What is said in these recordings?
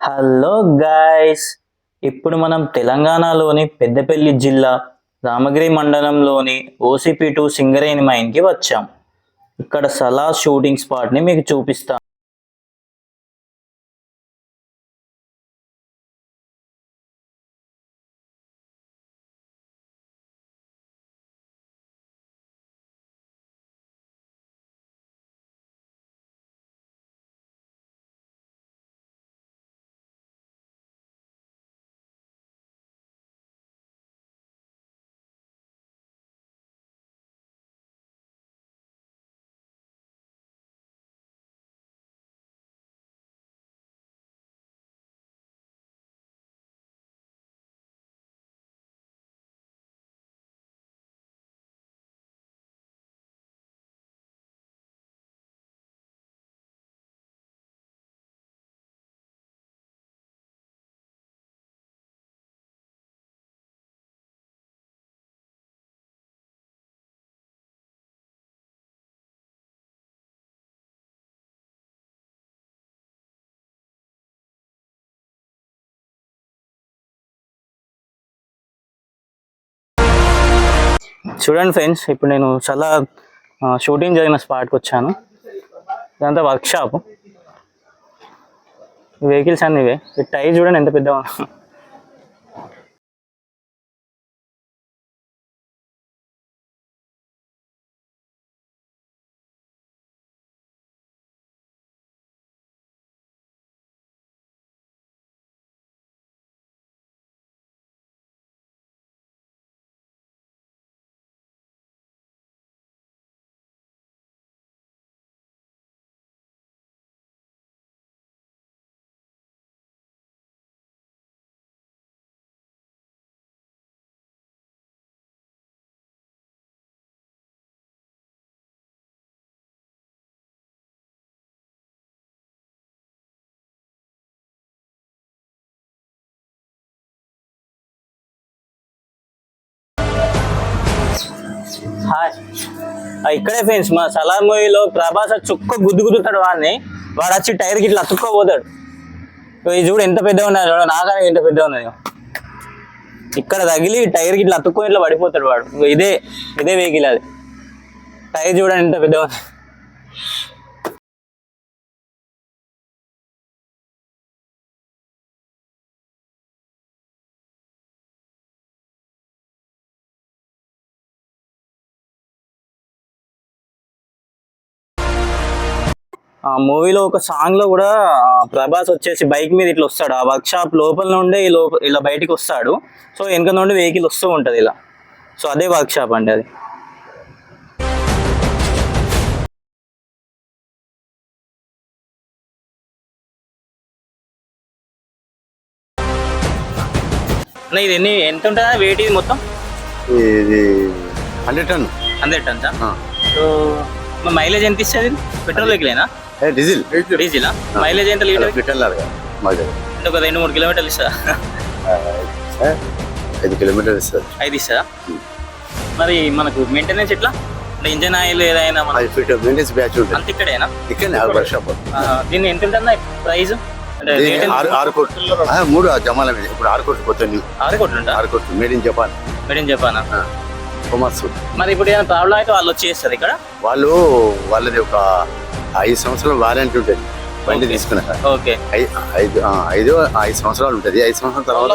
Hello guys, ఇప్పుడు మనం తెలంగాణలోని పెద్దపల్లి జిల్లా రామగిరి మండలంలోని ఓసిపి2 సింగరేణి మైన్కి వచ్చాం. ఇక్కడ సలా షూటింగ్ స్పాట్ని మీకు చూపిస్తాం. చూడండి ఫ్రెండ్స్, ఇప్పుడు నేను చాలా షూటింగ్ జరిగిన స్పాట్కి వచ్చాను. ఇదంతా వర్క్షాప్. వెహికల్స్ అన్నీ ఇవే. ఈ టైర్ చూడండి ఎంత పెద్దగా. ఇక్కడే ఫ్రెండ్స్, మా సలార్ మూవీలో ప్రభాస్ చుక్క గుద్దుతాడు వాడిని. వాడు వచ్చి టైర్కి ఇట్లా అతుక్కోపోతాడు. ఇది చూడు ఎంత పెద్దగా ఉన్నది, నాకనే ఎంత పెద్దగా ఉన్నది. ఇక్కడ తగిలి టైర్కి ఇట్లా అతుక్కొని ఇట్లా పడిపోతాడు వాడు. ఇదే వెహికల్. అది టైర్ చూడండి ఎంత పెద్దగా ఉంది. ఆ మూవీలో ఒక సాంగ్ లో కూడా ప్రభాస్ వచ్చేసి బైక్ మీద ఇట్లా వస్తాడు. ఆ వర్క్ షాప్ లోపల నుండే ఇలా బయటికి వస్తాడు. సో వెనక నుండి వెహికల్ వస్తూ ఉంటది ఇలా. సో అదే వర్క్ షాప్ అండి అది. ఇది ఎంత ఉంటుందా వెయిట్? ఇది మొత్తం ఇది 100 టన్స్. సో మైలేజ్ ఎంత ఇస్తుంది? పెట్రోల్ వెహికలేనా? డీజిలా? మైలేజ్ ఎంత లీటర్? ఒక 2-3 కిలోమీటర్లు ఇస్తా. 5 కిలోమీటర్లు ఇస్తుంది. 5 ఇస్తా. మరి మనకు మెయింటెనెన్స్ ఎట్లా? అంటే ఇంజన్ ఆయిల్ ఏదైనా మెయింటెనెన్స్ బ్యాచ్ ఉంటుంది. అంత ఇక్కడేనా? ఇక్కడనే వర్క్ షాప్. దీన్ని ఎంత ఉంటుంది ప్రైస్? 6 కోట్లు 3 జమాల మీద. ఇప్పుడు 6 కోట్లు పోతుంది. 6 కోట్లు ఉంటా? 6 కోట్లు made in Japan. Made in జపానా? కొమర్సు. మరి ఇప్పుడు ఏదైనా ప్రాబ్లం అయితే వాళ్ళు వచ్చేస్తారు ఇక్కడ? వాళ్ళది ఒక 5 సంవత్సరాల వారంటీ ఉంటుంది బండి తీసుకున్నాక. ఓకే. 5 సంవత్సరాలు ఉంటుంది. 5 సంవత్సరాల తర్వాత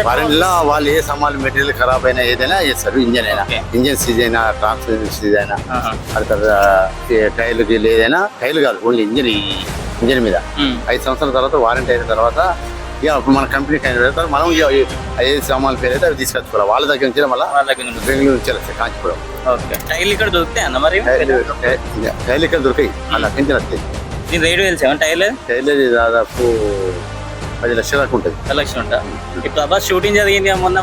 వారంటీలో వాళ్ళు ఏ సామాన్లు మెటీరియల్ ఖరాబ్ అయినా ఏదైనా చేస్తారు. ఇంజన్ అయినా, ఇంజన్ సీజ్ అయినా, ట్రాన్స్మిషన్ సీజ్ అయినా, టైర్లు ఏదైనా. టైర్లు కాదు, ఓన్లీ ఇంజన్ మీద 5 సంవత్సరాల తర్వాత వారంటీ అయిన తర్వాత ఇక మన కంపెనీకి అయిన తర్వాత మనం ఏ సామాన్లు పేరు అయితే అవి తీసుకొచ్చుకోవాలి. వాళ్ళ దగ్గర నుంచి మళ్ళీ బెంగళూరు నుంచి వస్తాయి కాంచీపురం. టైర్లు ఇక్కడ దొరుకుతాయి అన్న? మరి టైర్లు ఇక్కడ దొరికాయి, అలా కింద వస్తాయి. దీని రేటు తెలిసా? టైర్లు దాదాపు 10 లక్షల దాకా ఉంటుంది. 10 లక్షలు ఉంటా. ఈ ప్రభాస్ షూటింగ్ జరిగింది మొన్న.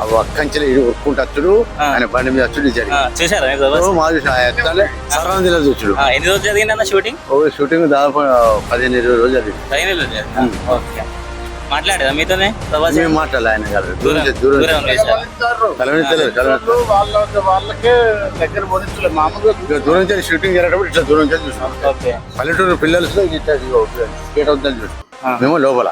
10 కంచెలు ఉరుక్కుంటూ ఆయన బండి మీద వచ్చుడు చూసారా? సరౌండింగ్ చూచుడు. ఎన్ని రోజులు జరిగింది అన్న షూటింగ్? షూటింగ్ దాదాపు 15-20 రోజులు జరిగింది. 15 రోజులు. ఓకే. మాట్లాడేదా మీతోనే ప్రభాస్ మేము మాట్లాడాలి ఆయన గారు దూరం ఉండేసారు. వాళ్ళకే దగ్గర పోనించలేదు మామూలుగా దూరం నుంచి షూటింగ్ జరిగేటప్పుడు ఇట్లా దూరం నుంచి చూసాం ఓకే పల్లెటూరు పిల్లలు గేట్ అవుతుందని చూసాం మేము లోపల